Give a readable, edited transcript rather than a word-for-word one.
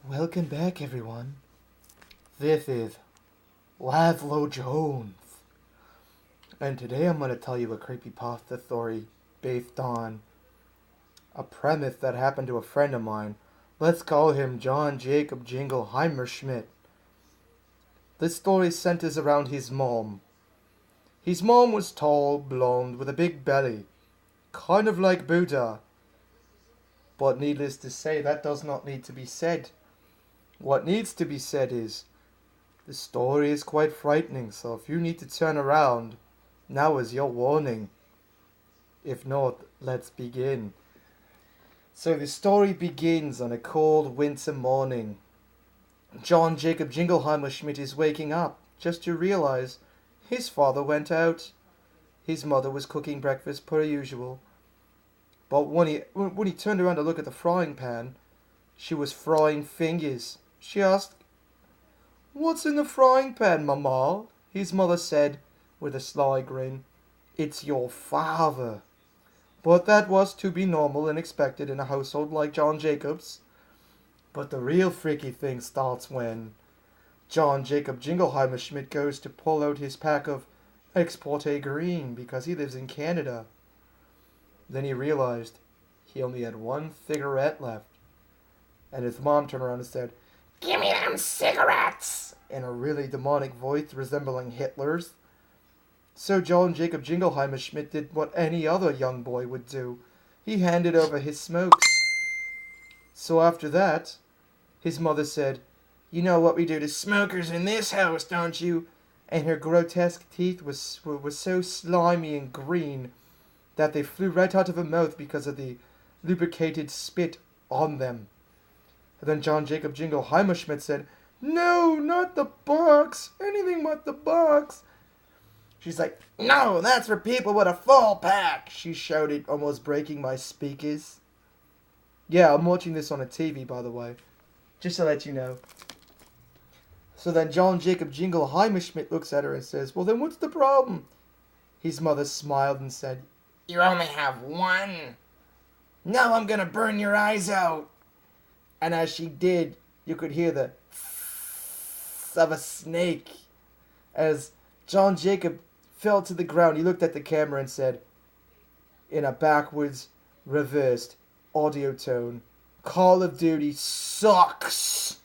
Welcome back, everyone. This is Laszlo Jones. And today I'm going to tell you a creepypasta story based on a premise that happened to a friend of mine. Let's call him John Jacob Jingleheimer Schmidt. This story centers around his mom. His mom was tall, blonde, with a big belly, kind of like Buddha. But needless to say, that does not need to be said. What needs to be said is, the story is quite frightening, so if you need to turn around, now is your warning. If not, let's begin. So the story begins on a cold winter morning. John Jacob Jingleheimer Schmidt is waking up just to realize his father went out. His mother was cooking breakfast per usual. But when he turned around to look at the frying pan, she was frying fingers. She asked, "What's in the frying pan, Mama?" His mother said, with a sly grin, "It's your father." But that was to be normal and expected in a household like John Jacob's. But the real freaky thing starts when John Jacob Jingleheimer Schmidt goes to pull out his pack of Exporte Green because he lives in Canada. Then he realized he only had one cigarette left. And his mom turned around and said, "Give me them cigarettes!" in a really demonic voice resembling Hitler's. So John Jacob Jingleheimer Schmidt did what any other young boy would do. He handed over his smokes. So after that, his mother said, "You know what we do to smokers in this house, don't you?" And her grotesque teeth were so slimy and green that they flew right out of her mouth because of the lubricated spit on them. And then John Jacob Jingleheimer Schmidt said, "No, not the box. Anything but the box." She's like, "No, that's for people with a full pack," she shouted, almost breaking my speakers. Yeah, I'm watching this on a TV, by the way. Just to let you know. So then John Jacob Jingleheimer Schmidt looks at her and says, "Well, then what's the problem?" His mother smiled and said, "You only have one. Now I'm going to burn your eyes out." And as she did, you could hear the of a snake. As John Jacob fell to the ground, he looked at the camera and said, in a backwards, reversed audio tone, "Call of Duty sucks."